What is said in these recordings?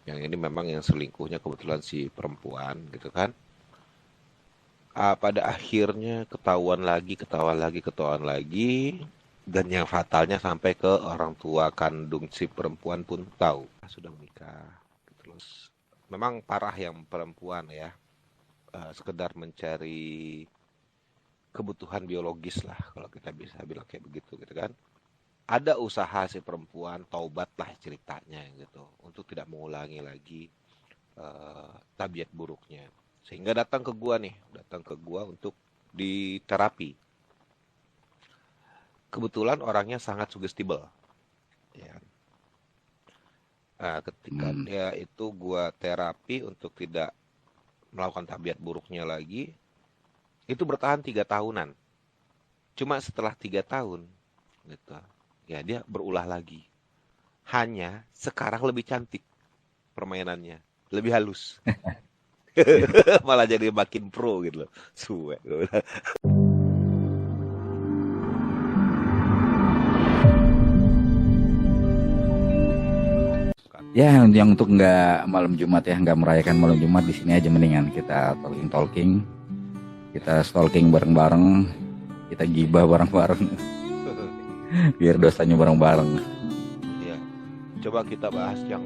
Yang ini memang yang selingkuhnya kebetulan si perempuan gitu kan. Pada akhirnya ketahuan lagi, dan yang fatalnya sampai ke orang tua kandung si perempuan pun tahu sudah menikah. Terus memang parah yang perempuan ya, sekedar mencari kebutuhan biologis lah kalau kita bisa bilang kayak begitu gitu kan. Ada usaha si perempuan taubat lah ceritanya gitu untuk tidak mengulangi lagi tabiat buruknya, sehingga datang ke gua untuk diterapi. Kebetulan orangnya sangat sugestible ya. Nah, ketika Hmm. dia itu gua terapi untuk tidak melakukan tabiat buruknya lagi, itu bertahan 3 tahunan. Cuma setelah 3 tahun gitu ya, dia berulah lagi, hanya sekarang lebih cantik permainannya, lebih halus. Malah jadi makin pro gitu loh. Suwe. Ya, yang untuk nggak malam Jumat ya, nggak merayakan malam Jumat di sini aja mendingan kita talking, kita stalking bareng-bareng, kita gibah bareng-bareng, biar dosanya bareng-bareng. Ya, coba kita bahas yang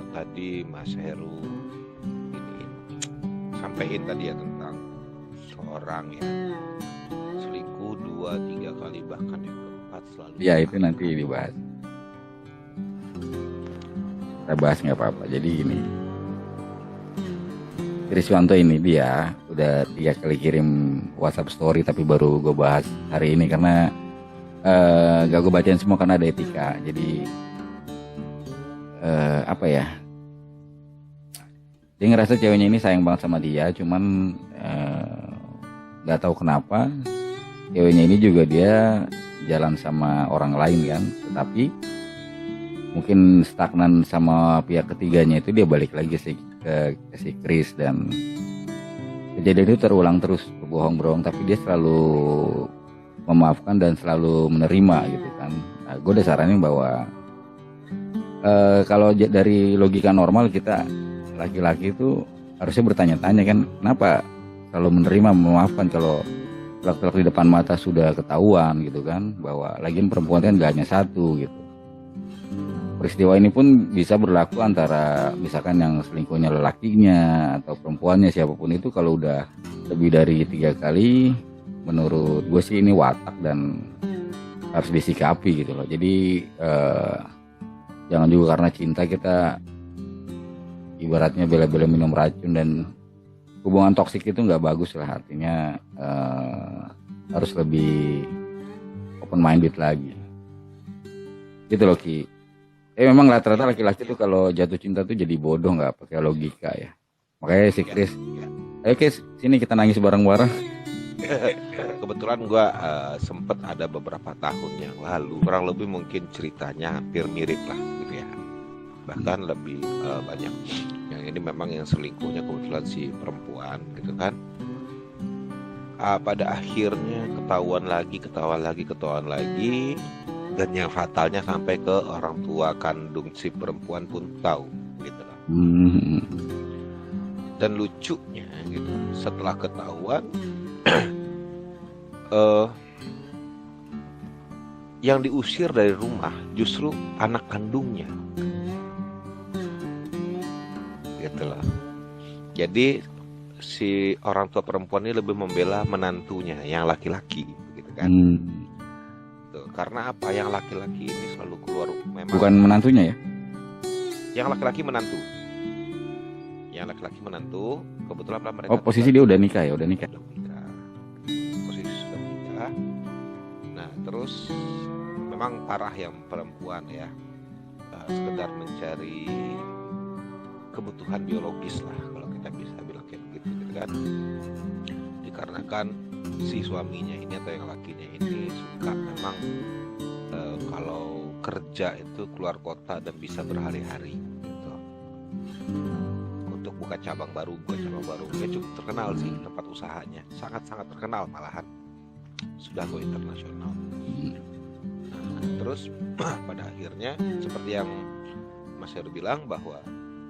tadi Mas Heru ini sampaikan tadi ya, tentang seorang yang selingkuh 2 3 kali, bahkan yang keempat selalu Ya itu bertahan. nanti dibahas. Kita bahas nggak apa-apa. Jadi ini, Kriswanto ini dia udah 3 kali kirim WhatsApp story tapi baru gue bahas hari ini karena gak gue bacain semua karena ada etika. Jadi apa ya? Dia ngerasa ceweknya ini sayang banget sama dia, cuman nggak tahu kenapa ceweknya ini juga dia jalan sama orang lain kan, tetapi mungkin stagnan sama pihak ketiganya itu dia balik lagi sih ke si Chris, dan kejadian itu terulang terus, berbohong-bohong tapi dia selalu memaafkan dan selalu menerima gitu kan. Nah, gue udah saranin bahwa kalau dari logika normal kita laki-laki itu harusnya bertanya-tanya kan, kenapa selalu menerima memaafkan kalau telak-telak di depan mata sudah ketahuan gitu kan, bahwa lagian perempuan kan gak hanya satu gitu. Peristiwa ini pun bisa berlaku antara misalkan yang selingkuhnya lelakinya atau perempuannya, siapapun itu kalau udah lebih dari 3 kali, menurut gue sih ini watak dan harus disikapi gitu loh. Jadi jangan juga karena cinta kita ibaratnya bela-bela minum racun, dan hubungan toksik itu nggak bagus lah, artinya harus lebih open minded lagi gitu loh Ki. Memang rata-rata Ya, laki-laki tuh kalau jatuh cinta tuh jadi bodoh, nggak pakai logika ya. Makanya si ya, Chris, ya. ayo Chris sini kita nangis bareng-bareng. Kebetulan gua sempet ada beberapa tahun yang lalu, kurang lebih mungkin ceritanya hampir mirip lah gitu ya. Bahkan lebih banyak. Yang ini memang yang selingkuhnya kebetulan si perempuan gitu kan. Pada akhirnya ketahuan lagi, dan yang fatalnya sampai ke orang tua kandung si perempuan pun tahu gitu loh. Hmm. Dan lucunya gitu, setelah ketahuan eh, yang diusir dari rumah justru anak kandungnya gitu loh. Jadi si orang tua perempuan ini lebih membela menantunya yang laki-laki gitu kan. Hmm. Tuh, karena apa? Yang laki-laki ini selalu keluar, memang Bukan menantunya ya? yang laki-laki menantu. Yang laki-laki menantu, kebetulan Oh mereka posisi tinggal dia di udah nikah ya, udah nikah. sudah menikah. Posisi sudah menikah. Nah, terus memang parah yang perempuan ya, sekedar mencari kebutuhan biologis lah kalau kita bisa bilang kayak begitu gitu kan. Dikarenakan si suaminya ini atau yang lakinya ini suka memang kalau kerja itu keluar kota dan bisa berhari-hari gitu, untuk buka cabang baru. Dia cukup terkenal sih, tempat usahanya sangat-sangat terkenal, malahan sudah go internasional. Nah, terus pada akhirnya seperti yang Mas Heru bilang bahwa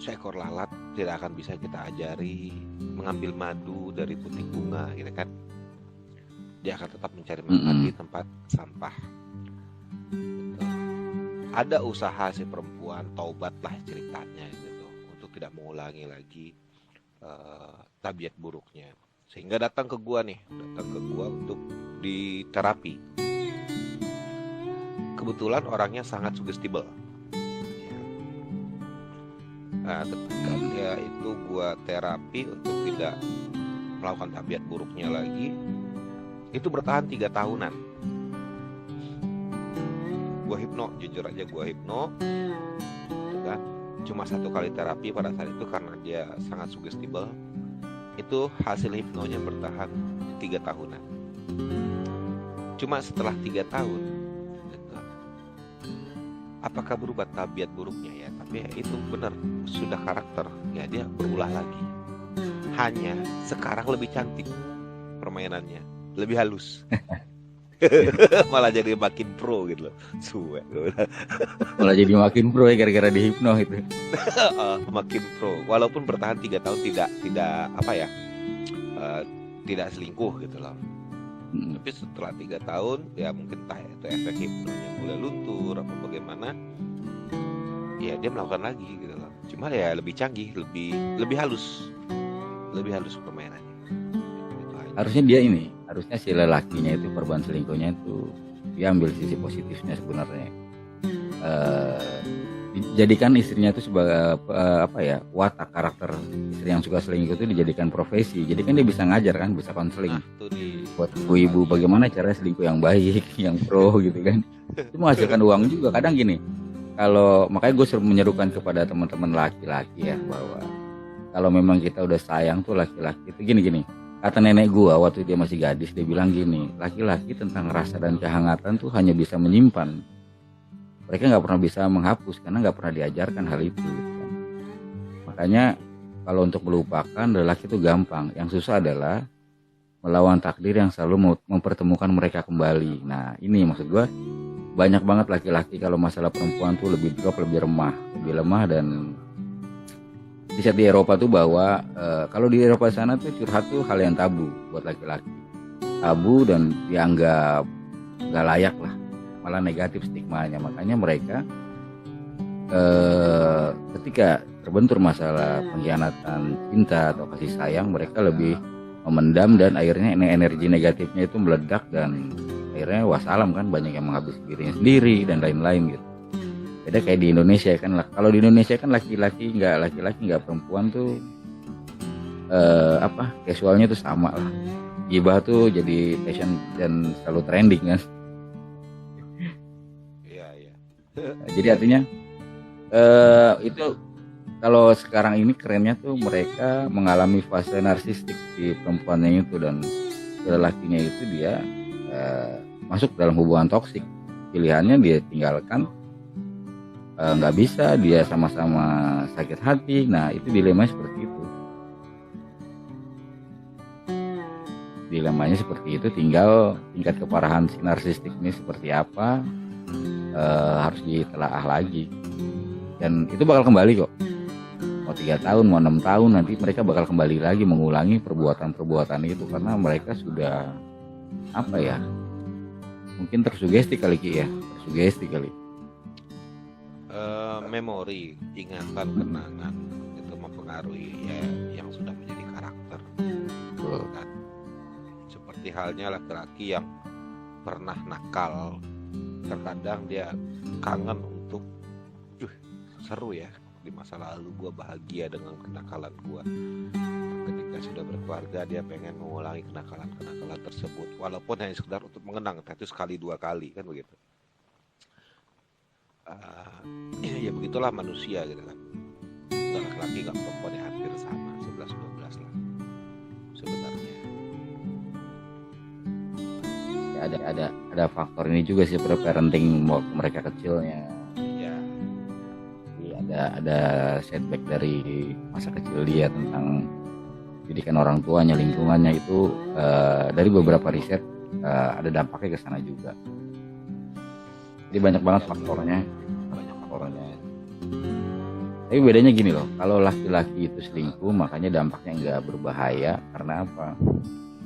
seekor lalat tidak akan bisa kita ajari mengambil madu dari puting bunga gitu kan. Dia akan tetap mencari makan di tempat sampah. Gitu. Ada usaha si perempuan, taubatlah ceritanya gitu, untuk tidak mengulangi lagi tabiat buruknya. Sehingga datang ke gua untuk diterapi. Kebetulan orangnya sangat sugestible. Nah, ketika dia itu gua terapi untuk tidak melakukan tabiat buruknya lagi, itu bertahan 3 tahunan. Gua hipno, jujur aja gua hipno, kan? Cuma 1 kali terapi pada saat itu karena dia sangat sugestible. Itu hasil hipnonya bertahan 3 tahunan. Cuma setelah 3 tahun, gitu, apakah berubah tabiat buruknya ya? Tapi ya itu benar, sudah karakter, ya dia berulah lagi. Hanya sekarang lebih cantik permainannya, lebih halus. Malah jadi makin pro gitu loh. Suwe. Malah jadi makin pro ya gara-gara dihipno itu. Makin pro. Walaupun bertahan 3 tahun tidak apa ya? Tidak selingkuh gitu loh. Tapi setelah 3 tahun ya mungkin entah itu efek hipnonya mulai luntur apa bagaimana. Ya dia melakukan lagi gitu loh. Cuma ya lebih canggih, lebih halus. Lebih halus permainannya. Harusnya si lelakinya itu, korban selingkuhnya itu diambil sisi positifnya sebenarnya. Dijadikan istrinya itu sebagai watak karakter istri yang suka selingkuh itu dijadikan profesi. Jadi kan dia bisa ngajar kan, bisa konseling buat ibu-ibu bagaimana cara selingkuh yang baik, yang pro gitu kan. Itu menghasilkan uang juga. Kadang gini, makanya gue selalu menyerukan kepada teman-teman laki-laki ya, bahwa kalau memang kita udah sayang tuh laki-laki itu gini. Kata nenek gua waktu dia masih gadis, dia bilang gini, laki-laki tentang rasa dan kehangatan tuh hanya bisa menyimpan. Mereka nggak pernah bisa menghapus karena nggak pernah diajarkan hal itu. Gitu kan. Makanya kalau untuk melupakan lelaki itu gampang. Yang susah adalah melawan takdir yang selalu mempertemukan mereka kembali. Nah ini maksud gua, banyak banget laki-laki kalau masalah perempuan tuh lebih drop, lebih lemah dan di saat di Eropa tuh bahwa kalau di Eropa sana tuh curhat tuh hal yang tabu buat laki-laki, tabu dan dianggap nggak layak lah, malah negatif stigmanya. Makanya mereka ketika terbentur masalah pengkhianatan cinta atau kasih sayang, mereka lebih memendam dan akhirnya energi negatifnya itu meledak dan akhirnya wassalam kan, banyak yang menghabisi dirinya sendiri dan lain-lain gitu. Beda kayak di Indonesia kan, kalau di Indonesia kan laki-laki nggak perempuan tuh casualnya tuh sama lah, gibah tuh jadi fashion dan selalu trending kan. Iya. Jadi artinya itu kalau sekarang ini kerennya tuh mereka mengalami fase narsistik di perempuannya itu, dan lelakinya itu dia masuk dalam hubungan toksik. Pilihannya dia tinggalkan, nggak bisa, dia sama-sama sakit hati. Nah itu dilemanya seperti itu. Dilemanya seperti itu, tinggal tingkat keparahan si narsistik ini seperti apa, harus ditelaah lagi. Dan itu bakal kembali kok. Mau 3 tahun, mau 6 tahun, nanti mereka bakal kembali lagi mengulangi perbuatan-perbuatan itu, karena mereka sudah mungkin tersugesti kali memori, ingatan, kenangan itu mempengaruhi ya yang sudah menjadi karakter. Kan? Seperti halnya laki-laki yang pernah nakal, terkadang dia kangen untuk seru ya, di masa lalu gue bahagia dengan kenakalan gue. Ketika sudah berkeluarga, dia pengen mengulangi kenakalan tersebut, walaupun hanya sekedar untuk mengenang, itu sekali 2 kali kan begitu. Ya begitulah manusia gitu kan. Nggak laki-laki nggak perempuan, ya hampir sama, 11-12 lah sebenarnya. Ya, ada faktor ini juga sih, pada parenting mereka kecilnya. Iya. Ada setback dari masa kecil dia tentang didikan orang tuanya, lingkungannya itu, dari beberapa riset ada dampaknya ke sana juga. Jadi banyak banget faktornya. Tapi bedanya gini loh, kalau laki-laki itu selingkuh makanya dampaknya nggak berbahaya karena apa?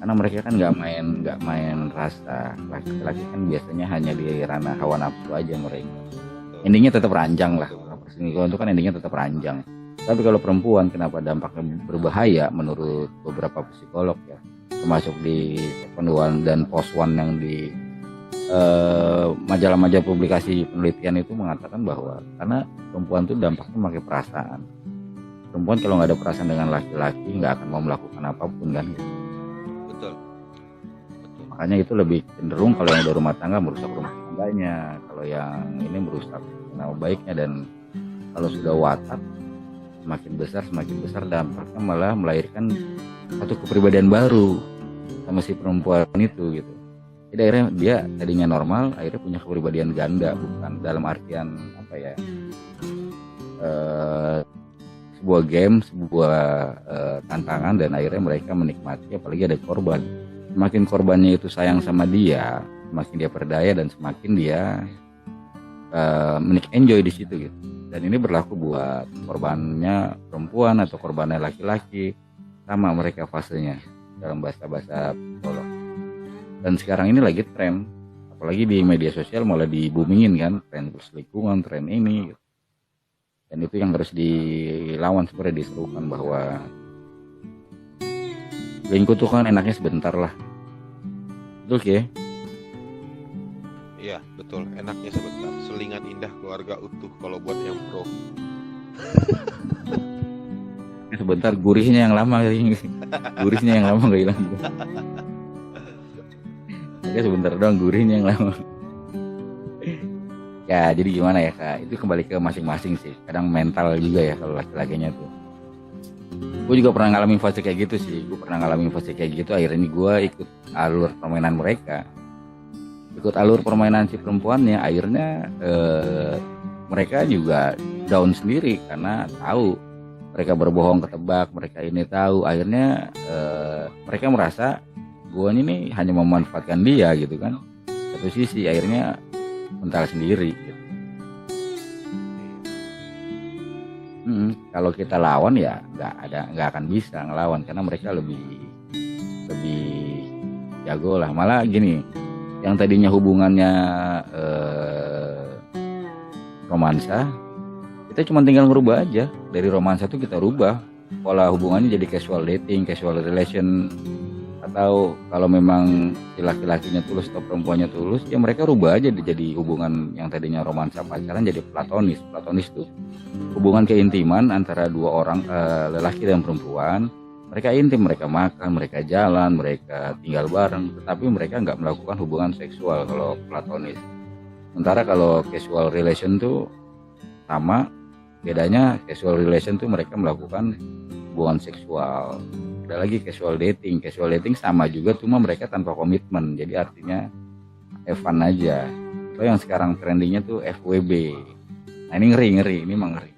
Karena mereka kan nggak main rasa. Laki-laki kan biasanya hanya di ranah hawa nafsu aja mereka. Betul. Endingnya tetap ranjang lah. Betul. Kalau perselingkuhan itu kan endingnya tetap ranjang. Tapi kalau perempuan kenapa dampaknya berbahaya menurut beberapa psikolog ya, termasuk di One dan Post One yang di majalah-majalah publikasi penelitian itu mengatakan bahwa karena perempuan itu dampaknya pakai perasaan. Perempuan kalau nggak ada perasaan dengan laki-laki nggak akan mau melakukan apapun kan. Betul. Betul. Makanya itu lebih cenderung kalau yang udah rumah tangga merusak rumah tangganya, kalau yang ini merusak nama baiknya, dan kalau sudah watak semakin besar dampaknya malah melahirkan satu kepribadian baru sama si perempuan itu gitu. Jadi akhirnya dia tadinya normal, akhirnya punya kepribadian ganda, bukan dalam artian apa ya, sebuah game, sebuah tantangan, dan akhirnya mereka menikmati, apalagi ada korban. Semakin korbannya itu sayang sama dia, semakin dia berdaya dan semakin dia enjoy di situ gitu. Dan ini berlaku buat korbannya perempuan atau korbannya laki-laki, sama mereka fasenya dalam bahasa psikolog. Dan sekarang ini lagi tren, apalagi di media sosial malah di-boomingin kan, tren perselingkuhan, tren ini gitu. Dan itu yang harus dilawan, sebenarnya diserukan bahwa selingkuh tuh kan enaknya sebentar lah. Betul ya? Iya, betul. Enaknya sebentar. Selingan indah keluarga utuh kalau buat yang pro. Sebentar, gurihnya yang lama. Gurihnya yang lama gak hilang juga. Ya sebentar doang, gurihnya yang lama. Ya jadi gimana ya Kak, itu kembali ke masing-masing sih. Kadang mental juga ya kalau laki-lakinya tuh. Gue juga pernah ngalamin fase kayak gitu sih. Akhirnya gue ikut alur permainan mereka, ikut alur permainan si perempuannya. Akhirnya mereka juga down sendiri karena tahu mereka berbohong ketebak, mereka ini tahu. Akhirnya mereka merasa gue ini hanya memanfaatkan dia gitu kan. Satu sisi akhirnya mental sendiri gitu. Kalau kita lawan ya nggak akan bisa ngelawan karena mereka lebih jago lah. Malah gini, yang tadinya hubungannya romansa, kita cuma tinggal ngerubah aja. Dari romansa tuh kita rubah pola hubungannya jadi casual dating, casual relation. Atau kalau memang si laki-lakinya tulus atau perempuannya tulus, ya mereka rubah aja jadi hubungan yang tadinya romansa pacaran jadi platonis. Platonis tuh hubungan keintiman antara dua orang, lelaki dan perempuan. Mereka intim, mereka makan, mereka jalan, mereka tinggal bareng, tetapi mereka nggak melakukan hubungan seksual kalau platonis. Sementara kalau casual relation tuh sama, bedanya casual relation tuh mereka melakukan hubungan seksual. Ada lagi casual dating sama juga, cuma mereka tanpa komitmen, jadi artinya fun aja. Atau yang sekarang trendingnya tuh FWB. Nah ini ngeri, ini mah ngeri.